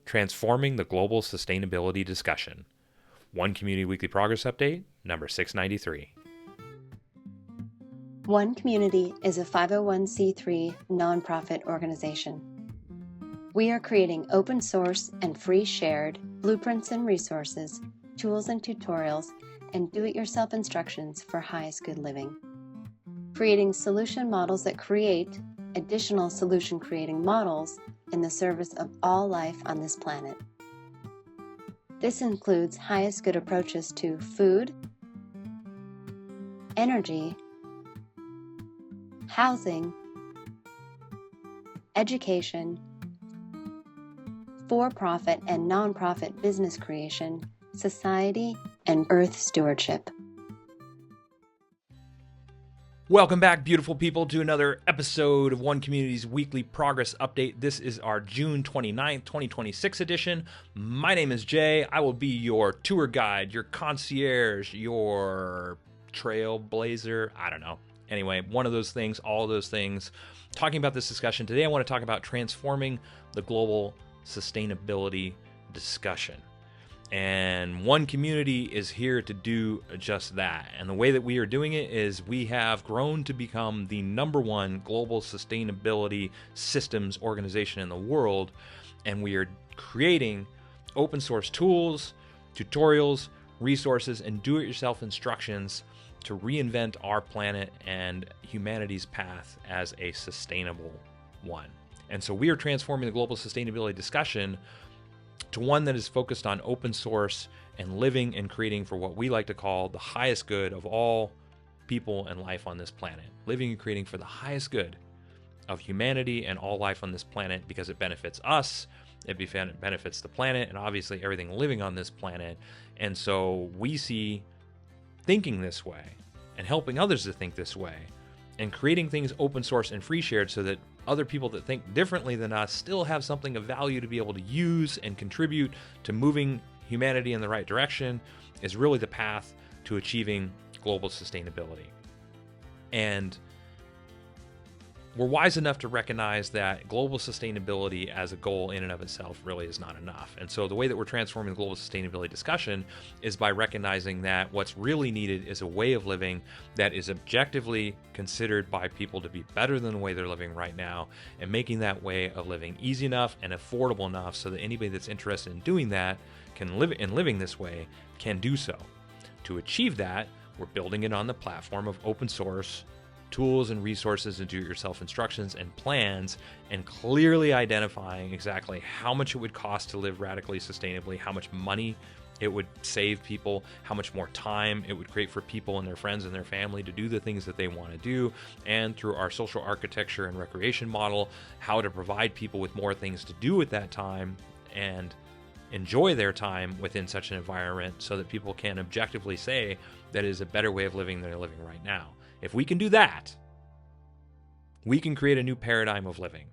Transforming the Global Sustainability Discussion. One Community Weekly Progress Update, number 693. One Community is a 501c3 nonprofit organization. We are creating open source and free shared blueprints and resources, tools and tutorials, and do-it-yourself instructions for highest good living. Creating solution models that create additional solution creating models in the service of all life on this planet. This includes highest good approaches to food, energy, housing, education, for-profit and non-profit business creation, society, and earth stewardship. Welcome back, beautiful people, to another episode of One Community's Weekly Progress Update. This is our June 29th, 2026 edition. My name is Jay. I will be your tour guide, your concierge, your trailblazer. I don't know. Anyway, one of those things, all of those things. Talking about this discussion today, I want to talk about transforming the global sustainability discussion. And One Community is here to do just that. And the way that we are doing it is we have grown to become the #1 global sustainability systems organization in the world. And we are creating open source tools, tutorials, resources, and do-it-yourself instructions to reinvent our planet and humanity's path as a sustainable one. And so we are transforming the global sustainability discussion to one that is focused on open source and living and creating for what we like to call the highest good of all people and life on this planet. Living and creating for the highest good of humanity and all life on this planet because it benefits us, it benefits the planet, and obviously everything living on this planet. And so we see thinking this way and helping others to think this way and creating things open source and free shared so that other people that think differently than us still have something of value to be able to use and contribute to moving humanity in the right direction is really the path to achieving global sustainability. And we're wise enough to recognize that global sustainability as a goal in and of itself really is not enough. And so the way that we're transforming the global sustainability discussion is by recognizing that what's really needed is a way of living that is objectively considered by people to be better than the way they're living right now, and making that way of living easy enough and affordable enough so that anybody that's interested in doing that can live in living this way can do so. To achieve that, we're building it on the platform of open source tools and resources and do-it-yourself instructions and plans, and clearly identifying exactly how much it would cost to live radically sustainably, how much money it would save people, how much more time it would create for people and their friends and their family to do the things that they want to do, and through our social architecture and recreation model, how to provide people with more things to do at that time and enjoy their time within such an environment so that people can objectively say that it is a better way of living than they're living right now. If we can do that, we can create a new paradigm of living.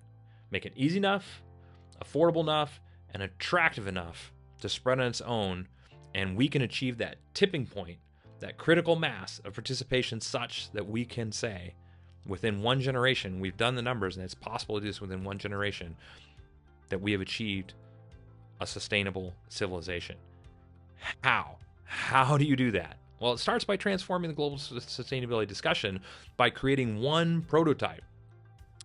Make it easy enough, affordable enough, and attractive enough to spread on its own, and we can achieve that tipping point, that critical mass of participation such that we can say, within one generation, we've done the numbers, and it's possible to do this within one generation, that we have achieved a sustainable civilization. How? How do you do that? Well, it starts by transforming the global sustainability discussion by creating one prototype.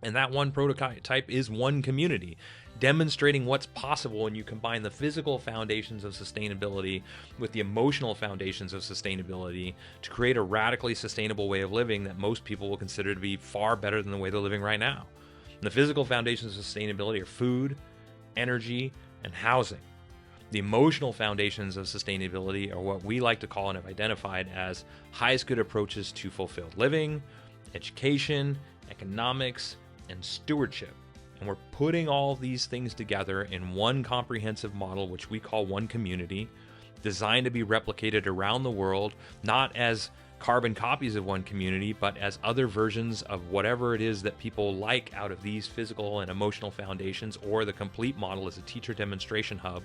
And that one prototype is One Community, demonstrating what's possible when you combine the physical foundations of sustainability with the emotional foundations of sustainability to create a radically sustainable way of living that most people will consider to be far better than the way they're living right now. And the physical foundations of sustainability are food, energy, and housing. The emotional foundations of sustainability are what we like to call and have identified as highest good approaches to fulfilled living, education, economics, and stewardship. And we're putting all these things together in one comprehensive model, which we call One Community, designed to be replicated around the world, not as carbon copies of One Community, but as other versions of whatever it is that people like out of these physical and emotional foundations, or the complete model as a teacher demonstration hub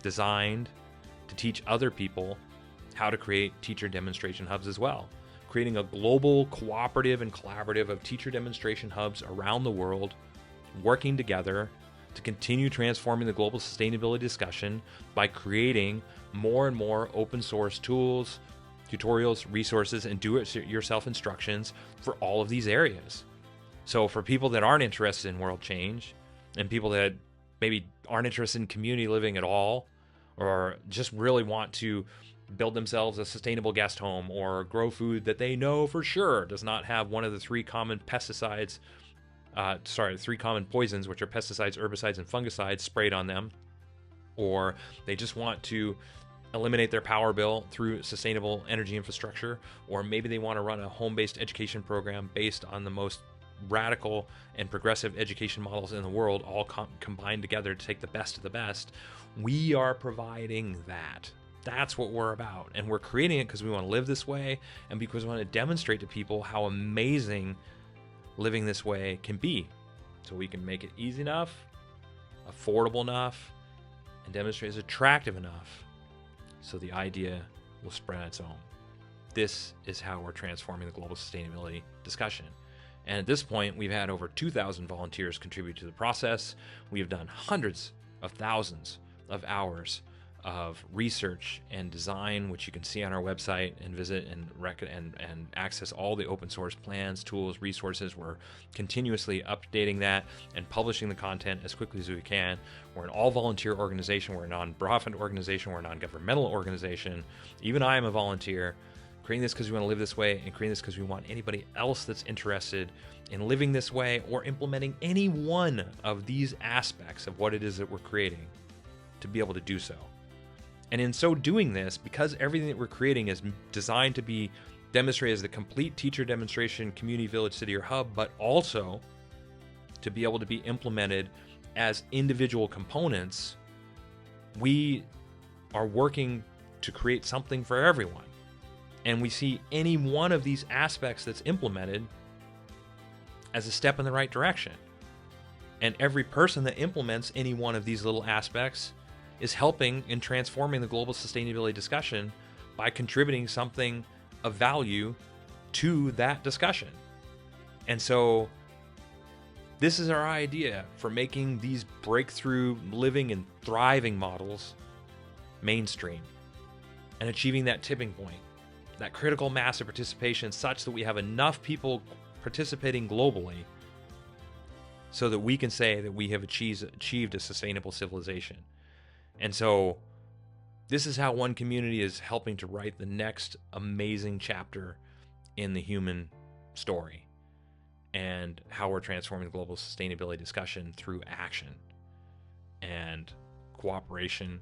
designed to teach other people how to create teacher demonstration hubs as well. Creating a global cooperative and collaborative of teacher demonstration hubs around the world, working together to continue transforming the global sustainability discussion by creating more and more open source tools, tutorials, resources, and do-it-yourself instructions for all of these areas. So for people that aren't interested in world change, and people that maybe aren't interested in community living at all, or just really want to build themselves a sustainable guest home or grow food that they know for sure does not have one of the three common poisons, which are pesticides, herbicides, and fungicides sprayed on them, or they just want to eliminate their power bill through sustainable energy infrastructure, or maybe they want to run a home-based education program based on the most radical and progressive education models in the world, all combined together to take the best of the best. We are providing that. That's what we're about. And we're creating it because we want to live this way, and because we want to demonstrate to people how amazing living this way can be. So we can make it easy enough, affordable enough, and demonstrate it's attractive enough so the idea will spread on its own. This is how we're transforming the global sustainability discussion. And at this point, we've had over 2,000 volunteers contribute to the process. We have done hundreds of thousands of hours of research and design, which you can see on our website and visit and access all the open source plans, tools, resources. We're continuously updating that and publishing the content as quickly as we can. We're an all-volunteer organization. We're a non-profit organization. We're a non-governmental organization. Even I am a volunteer. Creating this because we want to live this way, and creating this because we want anybody else that's interested in living this way or implementing any one of these aspects of what it is that we're creating to be able to do so. And in so doing this, because everything that we're creating is designed to be demonstrated as the complete teacher demonstration, community, village, city, or hub, but also to be able to be implemented as individual components, we are working to create something for everyone. And we see any one of these aspects that's implemented as a step in the right direction. And every person that implements any one of these little aspects is helping in transforming the global sustainability discussion by contributing something of value to that discussion. And so this is our idea for making these breakthrough living and thriving models mainstream and achieving that tipping point, that critical mass of participation such that we have enough people participating globally so that we can say that we have achieved a sustainable civilization. And so this is how one community is helping to write the next amazing chapter in the human story, and how we're transforming the global sustainability discussion through action and cooperation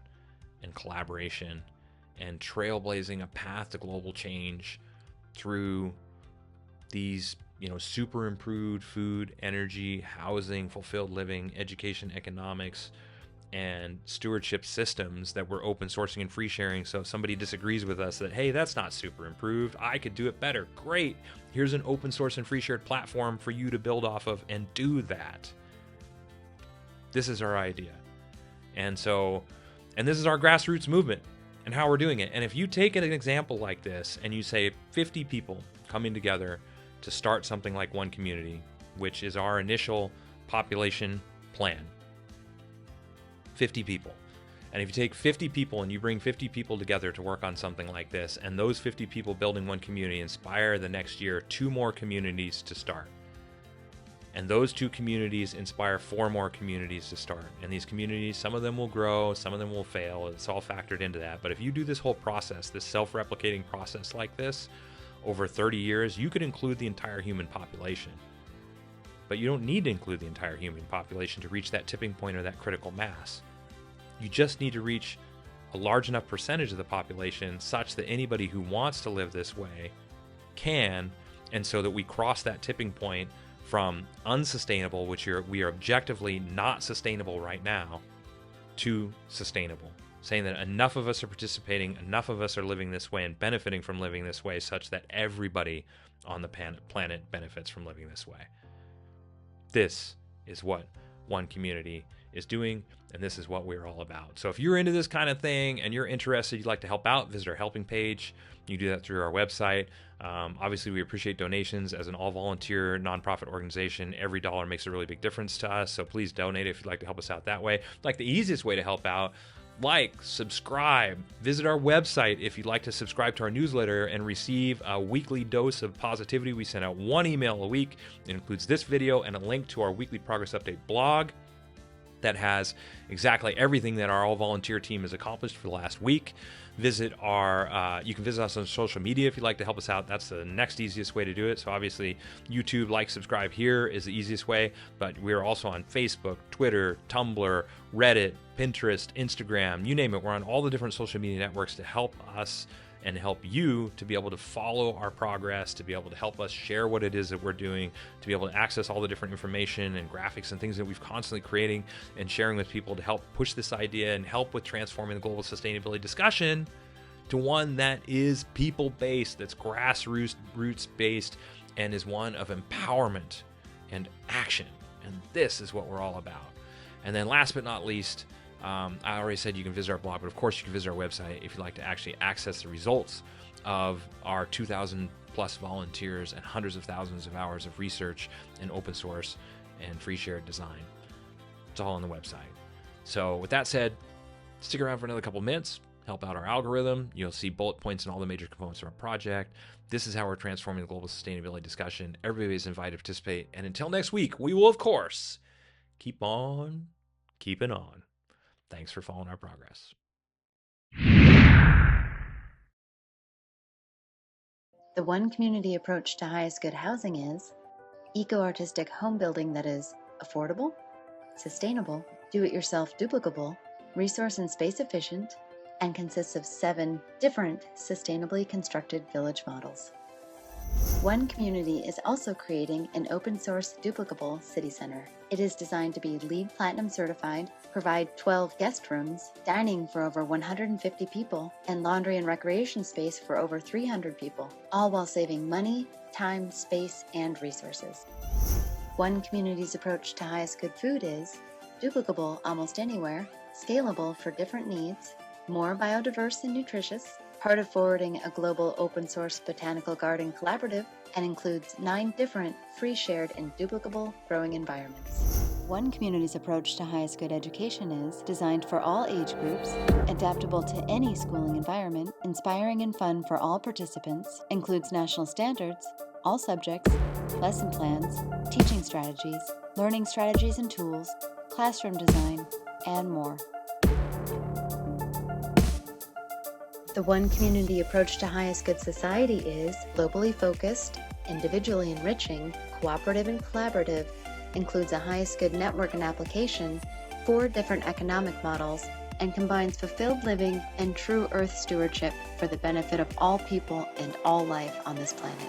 and collaboration, and trailblazing a path to global change through these, super improved food, energy, housing, fulfilled living, education, economics, and stewardship systems that we're open sourcing and free sharing. So if somebody disagrees with us that, hey, that's not super improved, I could do it better, great. Here's an open source and free shared platform for you to build off of and do that. This is our idea. And this is our grassroots movement and how we're doing it. And if you take an example like this and you say 50 people coming together to start something like one community, which is our initial population plan, 50 people. And if you take 50 people and you bring 50 people together to work on something like this, and those 50 people building one community inspire the next year 2 more communities to start. And those 2 communities inspire 4 more communities to start. And these communities, some of them will grow, some of them will fail. It's all factored into that. But if you do this whole process, this self-replicating process like this, over 30 years, you could include the entire human population. But you don't need to include the entire human population to reach that tipping point or that critical mass. You just need to reach a large enough percentage of the population such that anybody who wants to live this way can, and so that we cross that tipping point from unsustainable, which we are objectively not sustainable right now, to sustainable. Saying that enough of us are participating, enough of us are living this way and benefiting from living this way such that everybody on the planet benefits from living this way. This is what one community is doing, and this is what we're all about. So if you're into this kind of thing and you're interested, you'd like to help out, visit our helping page. You can do that through our website. Obviously, we appreciate donations. As an all-volunteer nonprofit organization, every dollar makes a really big difference to us, so please donate if you'd like to help us out that way. Like the easiest way to help out, like, subscribe, visit our website if you'd like to subscribe to our newsletter and receive a weekly dose of positivity. We send out 1 email a week. It includes this video and a link to our weekly progress update blog that has exactly everything that our all-volunteer team has accomplished for the last week. Visit our, you can visit us on social media if you'd like to help us out. That's the next easiest way to do it. So obviously YouTube, like, subscribe here is the easiest way, but we're also on Facebook, Twitter, Tumblr, Reddit, Pinterest, Instagram, you name it. We're on all the different social media networks to help us and help you to be able to follow our progress, to be able to help us share what it is that we're doing, to be able to access all the different information and graphics and things that we've constantly creating and sharing with people to help push this idea and help with transforming the global sustainability discussion to one that is people-based, that's grassroots-based, and is one of empowerment and action. And this is what we're all about. And then last but not least, I already said you can visit our blog, but of course you can visit our website if you'd like to actually access the results of our 2,000 plus volunteers and hundreds of thousands of hours of research and open source and free shared design. It's all on the website. So with that said, stick around for another couple minutes, help out our algorithm. You'll see bullet points in all the major components of our project. This is how we're transforming the global sustainability discussion. Everybody is invited to participate. And until next week, we will, of course, keep on keeping on. Thanks for following our progress. The one community approach to highest good housing is eco-artistic home building that is affordable, sustainable, do-it-yourself duplicable, resource and space efficient, and consists of 7 different sustainably constructed village models. One Community is also creating an open-source duplicable city center. It is designed to be LEED Platinum certified, provide 12 guest rooms, dining for over 150 people, and laundry and recreation space for over 300 people, all while saving money, time, space, and resources. One Community's approach to highest good food is duplicable almost anywhere, scalable for different needs, more biodiverse and nutritious, part of forwarding a global open-source botanical garden collaborative, and includes 9 different free, shared, and duplicable growing environments. One Community's approach to highest good education is designed for all age groups, adaptable to any schooling environment, inspiring and fun for all participants, includes national standards, all subjects, lesson plans, teaching strategies, learning strategies and tools, classroom design, and more. The One Community approach to highest good society is globally focused, individually enriching, cooperative and collaborative, includes a highest good network and application, 4 different economic models, and combines fulfilled living and true earth stewardship for the benefit of all people and all life on this planet.